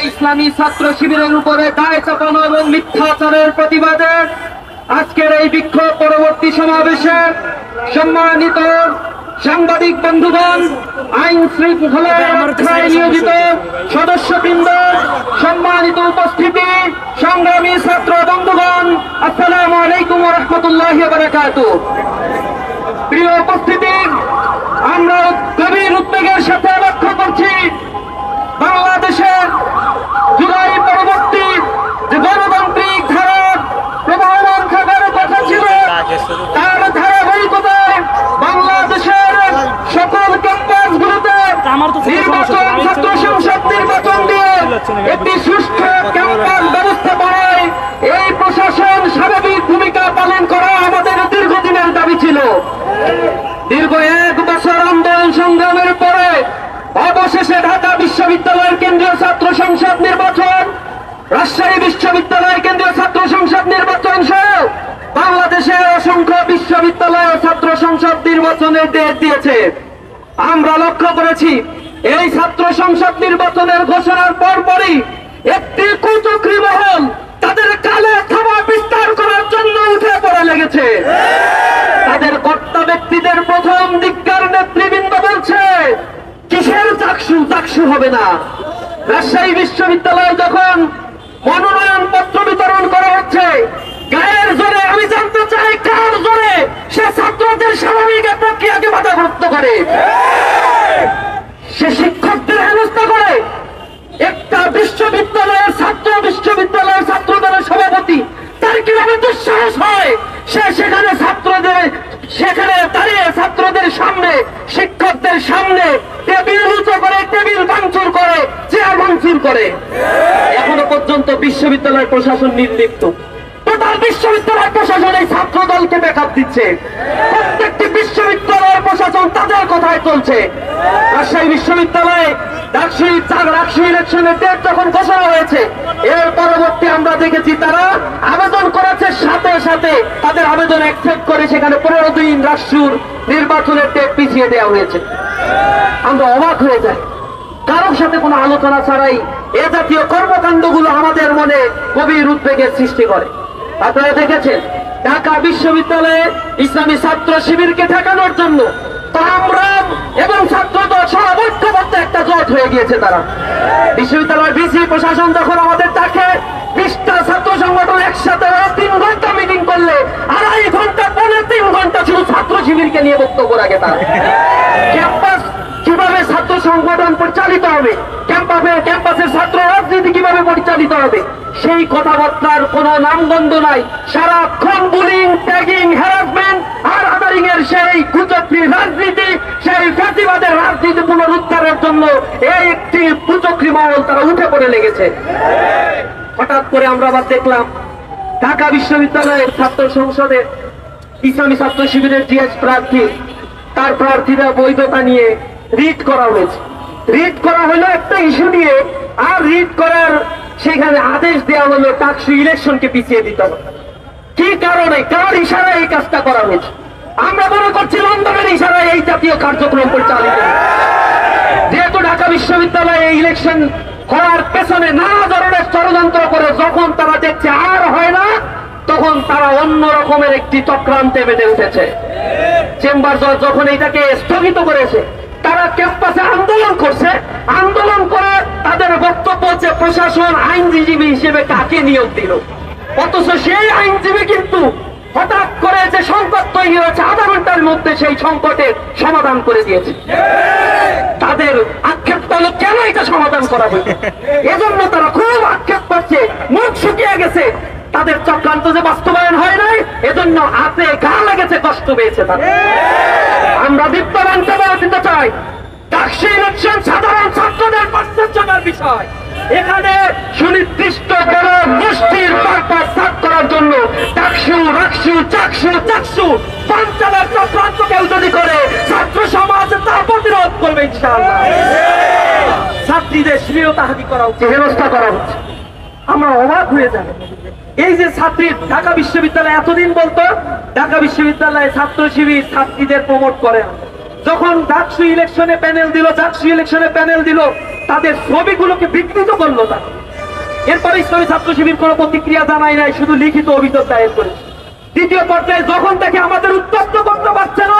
ইসলামী ছাত্র শিবিরের উপরে দায় চাপানো এবং মিথ্যাচারের প্রতিবাদে আজকের এই বিক্ষোভ পরবর্তী সমাবেশে সম্মানিত সাংবাদিক বন্ধুগণ, আইন শৃঙ্খলা রক্ষায় নিয়োজিত সদস্যবৃন্দ, সম্মানিত উপস্থিতি, সংগ্রামী ছাত্র বন্ধুগণ, আসসালামু আলাইকুম ওয়া রাহমাতুল্লাহি ওয়া বারাকাতুহু। প্রিয় উপস্থিতি, আমরা গভীর উদ্বেগের সাথে লক্ষ্য করছি বাংলাদেশের জুলাই পরবর্তী যে গণতান্ত্রিক ধারা প্রবাহমান থাকার কথা ছিল, তার ধারাবাহিকতায় বাংলাদেশের সকল ক্যাম্পাসগুলোতে নির্বাচন, ছাত্র সংসদ নির্বাচন দিয়ে একটি সুষ্ঠু ক্যাম্পাস ব্যবস্থাপনায় এই প্রশাসন স্বাভাবিক ভূমিকা পালন করা আমাদের দীর্ঘদিনের দাবি ছিল। দীর্ঘ 1 বছর আন্দোলন সংগ্রামের পরে অবশেষে ঢাকা বিশ্ববিদ্যালয়ের কেন্দ্রীয় ছাত্র সংসদ নির্বাচন, রাজশাহী বিশ্ববিদ্যালয়ের কেন্দ্রীয় ছাত্র সংসদ নির্বাচন সহ বাংলাদেশের অসংখ্য বিশ্ববিদ্যালয় ছাত্র সংসদ নির্বাচনের ডেট দিয়েছে। আমরা লক্ষ্য করেছি এই ছাত্র সংসদ নির্বাচনের ঘোষণার পরপরই একটি কুচক্রী মহল তাদের কালে থাবা বিস্তার করার জন্য উঠে পড়ে লেগেছে। তাদের কর্তা ব্যক্তিদের প্রথম দিককার নেতৃবৃন্দ বলছে, কিসের চাকসু? চাকসু হবে না। রাজশাহী বিশ্ববিদ্যালয়ে যখন মনোনয়ন পত্র বিতরণ করা হচ্ছে, গায়ের জোরে, আমি জানতে চাই কার জোরে সে ছাত্রদের স্বাভাবিক প্রক্রিয়াকে বাধাগ্রস্ত করে, সে শিক্ষকদের হেনস্থা করে। একটা বিশ্ববিদ্যালয়ের ছাত্রদলের সভাপতি, তার কিভাবে দুঃসাহস হয় সে সেখানে দাঁড়িয়ে ছাত্রদের সামনে, শিক্ষকদের সামনে টেবিল উঁচু করে, টেবিল ভাঙচুর করে, চেয়ার ভাঙচুর করে। এখনো পর্যন্ত বিশ্ববিদ্যালয়ের প্রশাসন নির্লিপ্ত। টোটাল বিশ্ববিদ্যালয় প্রশাসন এই ছাত্র দলকে ব্যাকআপ দিচ্ছে। প্রত্যেকটি বিশ্ববিদ্যালয়ের প্রশাসন তাদের কথায় চলছে। রাজশাহী বিশ্ববিদ্যালয়ে ডাকসু ইলেকশনের ডেট যখন ঘোষণা হয়েছে, এর পরবর্তী আমরা দেখেছি তারা আবেদন করেছে, সাথে সাথে তাদের আবেদন অ্যাকসেপ্ট করে সেখানে 15 দিন রাষ্ট্রুর নির্বাচনের ডেট পিছিয়ে দেওয়া হয়েছে। আমরা অবাক হয়ে যাই, কারোর সাথে কোনো আলোচনা ছাড়াই এ জাতীয় কর্মকাণ্ডগুলো আমাদের মনে গভীর উদ্বেগের সৃষ্টি করে। আপনারা দেখেছেন ঢাকা বিশ্ববিদ্যালয়ে ইসলামী ছাত্র শিবিরকে ঠেকানোর জন্য কামরান এবং ছাত্রদল সব ঐক্যবদ্ধ একটা জোট হয়ে গিয়েছে। তারা বিশ্ববিদ্যালয়ের ভিসি প্রশাসন যখন আমাদের ডাকে 20টা ছাত্র সংগঠন একসাথে 3 ঘন্টা মিটিং করলে 2.5 ঘন্টা, 3 ঘন্টা শুধু ছাত্র শিবিরকে নিয়ে বক্তব্য রাখে। তারা ক্যাম্পাস কিভাবে ছাত্র সংগঠন পরিচালিত হবে, ক্যাম্পাসের ছাত্র রাজনীতি কিভাবে পরিচালিত হবে, সেই কথাবার্তার কোন নামগন্ধ নাই। সারাক্ষণ বুলিং, ট্যাগিং, হ্যারাসমেন্ট আর আদারিং এর সেই কুচক্রী রাজনীতি, সেই ফ্যাসিবাদের রাজনীতি পুনরুদ্ধারের জন্য এই একটি কুচক্রী মহল তারা উঠে পড়ে লেগেছে। হঠাৎ করে আমরা আবার দেখলাম ঢাকা বিশ্ববিদ্যালয়ের ছাত্র সংসদে ইসলামী ছাত্র শিবিরের জিএস প্রার্থী, তার প্রার্থীরা বৈধতা নিয়ে রিট করা হয়েছে। রিট করা হলো একটা ইস্যু নিয়ে, আর রিট করার সেখানে আদেশ দেওয়া হলো ডাকসু ইলেকশনকে পিছিয়ে দিতে হবে। কি কারণে, কার ইশারায় এই কাজটা করা হয়েছে? আমরা মনে করছি লন্ডনের ইশারায় এই জাতীয় কার্যক্রম পরিচালিত। যেহেতু ঢাকা বিশ্ববিদ্যালয়ে ইলেকশন হওয়ার পেছনে নানা ধরনের ষড়যন্ত্র করে যখন তারা দেখছে আর হয় না, তখন তারা অন্য রকমের একটি চক্রান্তে বেঁধে উঠেছে। চেম্বার জজ যখন এটাকে স্থগিত করেছে, তারা ক্যাম্পাসে আন্দোলন করছে। আন্দোলন করে তাদের বক্তব্য যে প্রশাসন আইনজীবী হিসেবে কাকে নিয়োগ দিল, অথচ সেই আইনজীবী কিন্তু হঠাৎ করে যে সংকট তৈরি হয়েছে 1/2 ঘন্টার মধ্যে সেই সংকটের সমাধান করে দিয়েছে। তাদের আক্ষেপ হলো কেন এটা সমাধান করা হয়েছে, এজন্য তারা খুব আক্ষেপ করছে, মুখ শুকিয়ে গেছে। তাদের চক্রান্ত যে বাস্তবায়ন হয় নাই, এজন্য হাতে ঘা লেগেছে, কষ্ট পেয়েছে তারা। আমরা দীপ্তমান জবাব দিতে চাই, ডাকসু ইলেকশন সাধারণ ছাত্রদের বাস্তবতার বিষয়। এখানে সুনির্দিষ্ট কোন গোষ্ঠীর পারপাস সাফ করার জন্য ডাকসু, রাকসু, চাকসু পঞ্চালের চক্রান্ত কেউ যদি করে, ছাত্র সমাজ তা প্রতিরোধ করবে ইনশাআল্লাহ। ছাত্রীদের শ্লীলতাহানি করা হচ্ছে, হেনস্থা করা হচ্ছে। আমরা অবাক হয়ে যাব। এই যে ছাত্রী, ঢাকা বিশ্ববিদ্যালয় এতদিন বলতো ঢাকা বিশ্ববিদ্যালয়ে ছাত্র শিবির ছাত্রীদের প্রমোট করে না। যখন ডাকসু ইলেকশনে প্যানেল দিল, তাদের ছবিগুলোকে বিকৃত করলো তারা। এরপরে ইসলামী ছাত্র শিবির কোনো প্রতিক্রিয়া জানায় নাই, শুধু লিখিত অভিযোগ দায়ের করেছে। দ্বিতীয় পর্যায়ে যখন থেকে আমাদের উত্তপ্ত করতে পারছে না,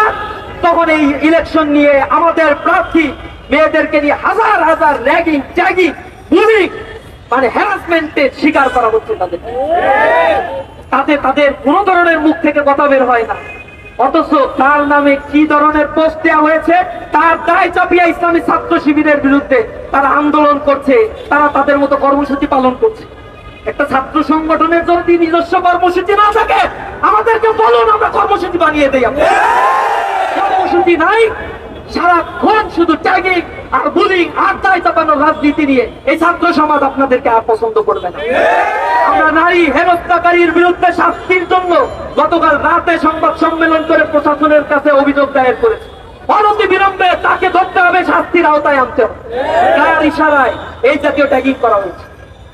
তখন এই ইলেকশন নিয়ে আমাদের প্রার্থী মেয়েদেরকে নিয়ে হাজার হাজার র্যাগিং, ট্যাগিং, বুলিং, মানে হ্যারাসমেন্টের শিকার করা হচ্ছে তাদের। তাদের কোন ধরনের মুখ থেকে কথা বের হয় না, অথচ তার নামে কি ধরনের পোস্ট দেওয়া হয়েছে তার দায় চাপিয়ে ইসলামী ছাত্র শিবিরের বিরুদ্ধে তারা আন্দোলন করছে, তারা তাদের মতো কর্মসূচি পালন করছে। একটা ছাত্র সংগঠনের যদি নিজস্ব কর্মসূচি না থাকে আমাদেরকে বলুন, আমরা কর্মসূচি বানিয়ে দেই। কর্মসূচি নাই, সারাক্ষণ শুধু ট্যাগিং আর বুলিং আর দায় চাপানোর রাজনীতি নিয়ে এই ছাত্র সমাজ আপনাদেরকে আর পছন্দ করবে না। আমরা নারী হেনস্থাকারীর বিরুদ্ধে শাস্তির জন্য গতকাল রাতে সংবাদ সম্মেলন করে প্রশাসনের কাছে অভিযোগ দায়ের করেছি। অনতি বিলম্বে তাকে ধরতে হবে, শাস্তির আওতায় আনতে হবে। তার ইশারায় এই জাতীয় ট্যাগিং করা হয়েছে।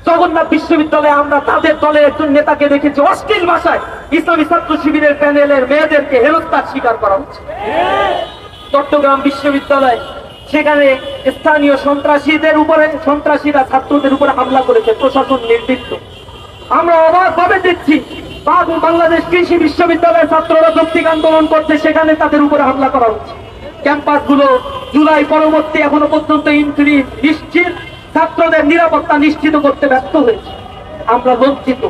জগন্নাথ বিশ্ববিদ্যালয়ে আমরা তাদের দলের একজন নেতাকে দেখেছি অশ্লীল ভাষায় ইসলামী ছাত্র শিবিরের প্যানেলের মেয়েদেরকে হেনস্থার শিকার করা হচ্ছে। চট্টগ্রাম বিশ্ববিদ্যালয়, সেখানে স্থানীয় সন্ত্রাসীরা ছাত্রদের উপরে হামলা করেছে, প্রশাসন নির্দিষ্ট। আমরা অবাক ভাবে দেখছি বাংলাদেশ কৃষি বিশ্ববিদ্যালয়ের ছাত্ররা যৌক্তিক আন্দোলন করছে, সেখানে তাদের উপরে হামলা করা হচ্ছে। ক্যাম্পাসগুলো জুলাই পরবর্তী এখনো পর্যন্ত ইনক্রিজ নিশ্চিত ছাত্রদের নিরাপত্তা নিশ্চিত করতে ব্যর্থ হয়েছে। আমরা লজ্জিত।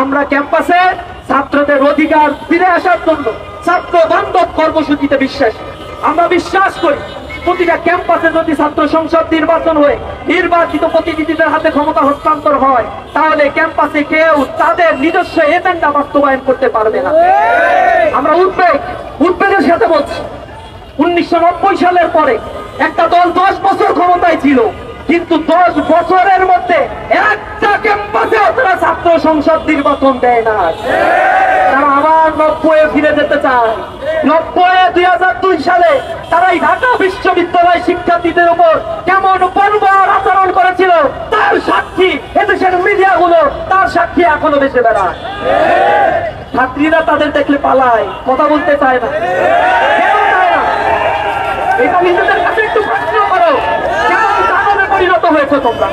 আমরা ক্যাম্পাসে ছাত্রদের অধিকার ফিরে আসার জন্য ছাত্র বান্ধব কর্মসূচিতে বিশ্বাসী। আমরা বিশ্বাস করি প্রতিটা ক্যাম্পাসে যদি ছাত্র সংসদ নির্বাচন হয়ে নির্বাচিত প্রতিনিধিদের হাতে ক্ষমতা হস্তান্তর হয়, তাহলে ক্যাম্পাসে কেউ তাদের নিজস্ব এজেন্ডা বাস্তবায়ন করতে পারবে না। আমরা উদ্বেগের সাথে বলছি, 1990 সালের পরে একটা দল 10 বছর ক্ষমতায় ছিল, কিন্তু 10 বছরের মধ্যে একটা ক্যাম্পাসে তারা ছাত্র সংসদ নির্বাচন দেয় না। তারা আবার 90-এ ফিরে যেতে চায়। 2002 সালে তারাই ঢাকা বিশ্ববিদ্যালয় শিক্ষার্থীদের উপর কেমন বর্বর আচরণ করেছিল তার সাক্ষী এদেশের মিডিয়াগুলো, তার সাক্ষী এখনো বেঁচে বেড়ায়। ছাত্রীরা তাদের দেখলে পালায়, কথা বলতে চায় না। কেন চায় না? এটা নিজেদের কাছে একটু প্রশ্ন করো। পরিণত হয়েছে তোমরা,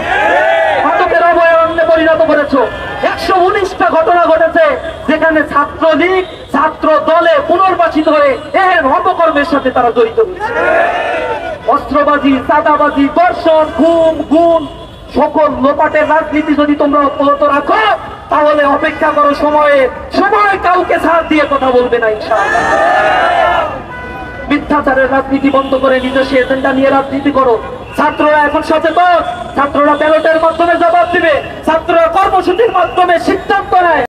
ঘটকের অভয়ারণ্যে পরিণত করেছো। 119টা ঘটনা ঘটেছে যেখানে ছাত্রলীগ ছাত্র দলে পুনর্বাসিত হয়ে এর অপকর্মের সাথে তারা জড়িত হয়েছে। অস্ত্রবাজি, চাঁদাবাজি, ধর্ষণ, খুন, গুম, সকল লোপাটের রাজনীতি যদি তোমরা অব্যাহত রাখো, তাহলে অপেক্ষা করো সময় কাউকে ছাড় দিয়ে কথা বলবে না ইনশাআল্লাহ। মিথ্যাচারের রাজনীতি বন্ধ করে নিজস্ব এজেন্ডা নিয়ে রাজনীতি করো। ছাত্ররা এখন সচেতন, ছাত্ররা ব্যালটের মাধ্যমে জবাব দিবে, ছাত্ররা কর্মসূচির মাধ্যমে সিদ্ধান্ত নেয়।